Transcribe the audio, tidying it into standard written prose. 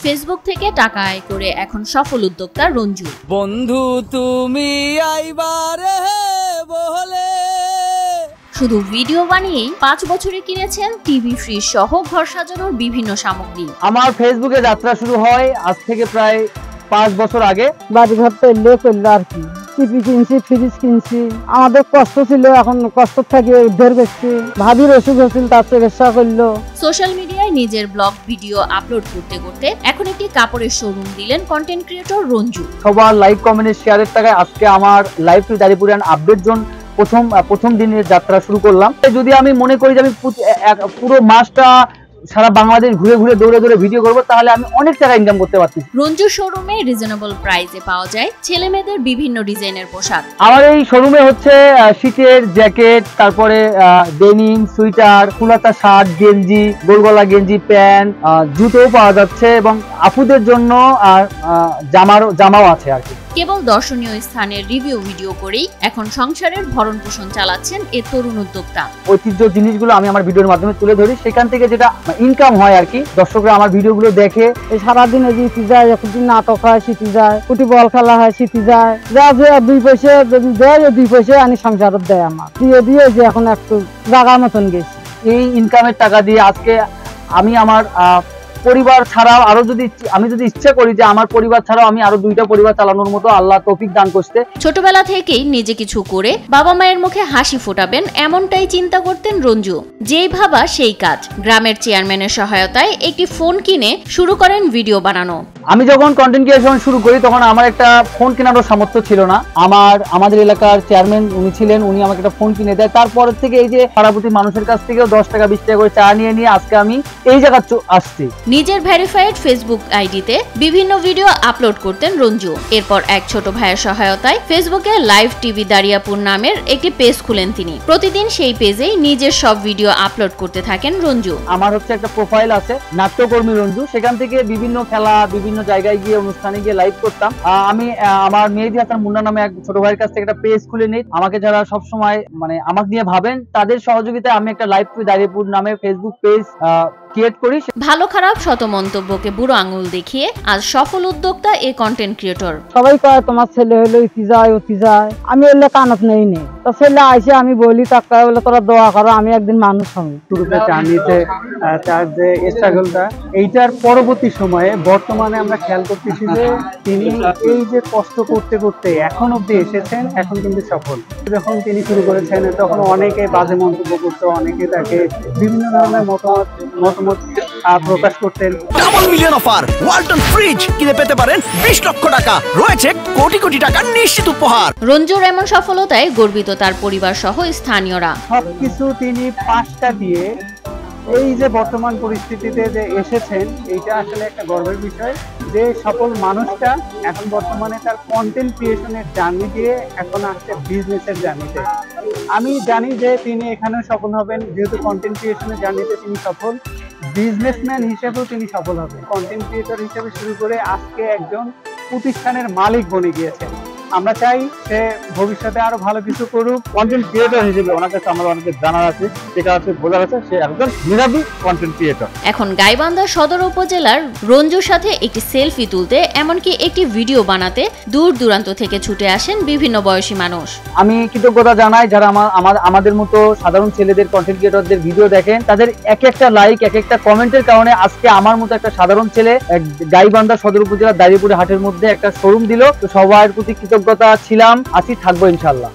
Facebook থেকে টাকা আয় করে এখন সফল উদ্যোক্তা রঞ্জু। বন্ধু তুমি আইবারে বলে শুধু ভিডিও বানিয়েই 5 বছরে কিনেছেন টিভি, ফ্রিজ সহ ঘর সাজানোর বিভিন্ন সামগ্রী। আমার ফেসবুকে যাত্রা শুরু হয় আজ থেকে প্রায় 5 বছর আগে। বাড়ি ঘর পেলে আর কি, টিভি কিনছি, ফ্রিজ কিনছি। আমাদের কষ্ট ছিল, এখন কষ্ট থেকে উদ্ধার করছি। ভাবির অসুখ হয়েছিল, তার চিকিৎসা করলো। সোশ্যাল মিডিয়ায় নিজের ব্লগ ভিডিও আপলোড করতে করতে এখন একটি কাপড়ের শোরুম দিলেন কন্টেন্ট ক্রিয়েটর রঞ্জু। সবার লাইক, কমেন্ট, শেয়ারের টাকায় আজকে আমার লাইভ টু দাঁড়িপুরিয়ান আপডেট জোন প্রথম দিনের যাত্রা শুরু করলাম। যদি আমি মনে করি যে আমি পুরো মাসটা সারা বাংলাদেশ ঘুরে ঘুরে দৌড়ে দৌড়ে ভিডিও করবো, তাহলে আমি অনেক টাকা ইনকাম করতে পারছি। রঞ্জু শোরুমে রিজনেবল প্রাইসে পাওয়া যায় ছেলে মেয়েদের বিভিন্ন ডিজাইনের পোশাক। আমার এই শোরুমে হচ্ছে শীতের জ্যাকেট, তারপরে ডেনিম, সুইটার, ফুলাতা শার্ট, গেঞ্জি, গোলগলা গেঞ্জি, প্যান্ট, জুতোও পাওয়া যাচ্ছে এবং আপুদের জন্য জামাও আছে আর কি। কেবল দর্শনীয় স্থানের রিভিউ ভিডিও করেই এখন সংসারের ভরণ পোষণ চালাচ্ছেন এই তরুণ উদ্যোক্তা। ঐতিহ্য জিনিসগুলো আমি আমার ভিডিওর মাধ্যমে তুলে ধরি, সেখান থেকে যেটা ইনকাম হয় আর কি। দর্শকরা আমার ভিডিওগুলো দেখে সারাদিন জিতে যায়, একদিন নাটক হয় শিখে যায়, ফুটবল খেলা হয় শিখে যায়। যা যে 2 পয়সা যদি দেয়, 2 পয়সা আনি সংসারত দেয়। আমার দিয়ে যে এখন একটু জায়গার মতন গেছি। এই ইনকামের টাকা দিয়ে আজকে আমি আমার পরিবার ছাড়াও আমি যদি ইচ্ছা করি যে আমার পরিবার ছাড়াও আমি আরো 2টা পরিবার চালানোর মতো আল্লাহ তৌফিক দান করতে। ছোটবেলা থেকেই নিজে কিছু করে বাবা মায়ের মুখে হাসি ফোটাবেন এমনটাই চিন্তা করতেন রঞ্জু। যেই ভাবা সেই কাজ। গ্রামের চেয়ারম্যানের সহায়তায় একটি ফোন কিনে শুরু করেন ভিডিও বানানো। আমি যখন কন্টেন্ট ক্রিয়েশন শুরু করি তখন আমার একটা ফোন কেনারও সামর্থ্য ছিল না। আমাদের এলাকার চেয়ারম্যান উনি ছিলেন, উনি আমাকে একটা ফোন কিনে দেয়। তারপর থেকে এই যে পাড়াপতি মানুষের কাছ থেকেও 10 টাকা 20 টাকা করে চা নিয়ে আজকে আমি এই জায়গায় আসছি। নিজের ভেরিফাইড ফেসবুক আইডিতে বিভিন্ন ভিডিও আপলোড করতেন রঞ্জু। এরপর এক ছোট ভাইয়ের সহায়তায় ফেসবুকে লাইভ টিভি দারিয়াপুর নামের একটি পেজ খুলেন তিনি। প্রতিদিন সেই পেজেই নিজের সব ভিডিও আপলোড করতে থাকেন রঞ্জু। আমার হচ্ছে একটা প্রোফাইল আছে নাট্যকর্মী রঞ্জু, সেখান থেকে বিভিন্ন খেলা, বিভিন্ন জায়গায় গিয়ে অনুষ্ঠানে গিয়ে লাইভ করতাম। আমি আমার মেহেদি হাসান মুন্না নামে এক ছোট ভাইয়ের কাছ থেকে একটা পেজ খুলে নিই। আমাকে যারা সবসময় আমাকে নিয়ে ভাবেন, তাদের সহযোগিতায় আমি একটা লাইভ টু দারিয়াপুর নামে ফেসবুক পেজ ক্রিয়েট করি। ভালো খারাপ শত মন্তব্যকে বুড়ো আঙুল দেখিয়ে আজ সফল উদ্যোক্তা এই কন্টেন্ট ক্রিয়েটর। সবাই কয় তোমার ছেলে হলো ইতি যায় অতি যায়, আমি এলে কানত নেই নেই। তো ছেলে আইসে আমি বলি তাকে বলে তোরা দোয়া করো, আমি একদিন মানুষ হবো। শুরুতে জার্নিতে তার যে স্ট্রাগলটা, এইটার পরবর্তী সময়ে বর্তমানে আমরা খেয়াল করতেছি যে তিনি এই যে কষ্ট করতে করতে এখন অব্দি এসেছেন, এখন কিন্তু সফল। যখন তিনি শুরু করেছেন তখন অনেকে বাজে মন্তব্য করতো, অনেকে তাকে বিভিন্ন ধরনের মতামত প্রকাশ করতেন। Double million offer Walton fridge কিনে পেতে পারেন 20 লক্ষ টাকা, রয়েছে কোটি কোটি টাকার নিশ্চিত উপহার। রঞ্জুর এমন সফলতায় গর্বিত তার পরিবার সহ স্থানীয়রা। সবকিছু তিনি 5টা দিয়ে এই যে বর্তমান পরিস্থিতিতে যে এসেছেন, এইটা আসলে একটা গর্বের বিষয় যে সফল মানুষটা এখন বর্তমানে তার কন্টেন্ট ক্রিয়েশনের জার্নি দিয়ে এখন আসছে বিজনেসের জার্নিতে। আমি জানি যে তিনি এখানে সফল হবেন, যেহেতু কন্টেন্ট ক্রিয়েশনের জার্নিতে তিনি সফল। বিজনেসম্যান হিসেবেও তিনি সফল হবেন। কন্টেন্ট ক্রিয়েটর হিসেবে শুরু করে আজকে একজন প্রতিষ্ঠানের মালিক বনে গিয়েছেন। আমরা চাই সে ভবিষ্যতে আরো ভালো কিছু করুক। কন্টেন্ট ক্রিয়েটর হিসেবে ওনার কাছে আমার অনেক জানার আছে, যেটা আছে বোঝার আছে, সে একজন মেধাবী কন্টেন্ট ক্রিয়েটর। এখন গাইবান্ধা সদর উপজেলার রঞ্জুর সাথে একটি সেলফি তুলতে, এমনকি একটি ভিডিও বানাতে দূর দূরান্ত থেকে ছুটে আসেন বিভিন্ন বয়সী মানুষ। আমি কৃতজ্ঞতা জানাই যারা আমাদের মতো সাধারণ ছেলেদের কন্টেন্ট ক্রিয়েটরদের ভিডিও দেখেন। তাদের এক একটা লাইক, এক একটা কমেন্টের কারণে আজকে আমার মতো একটা সাধারণ ছেলে গাইবান্ধা সদর উপজেলার দাঁড়িপুরে হাটের মধ্যে একটা শোরুম দিল। তো সবার প্রতি কৃতজ্ঞতা ছিলাম, আছি, থাকবো ইনশাল্লাহ।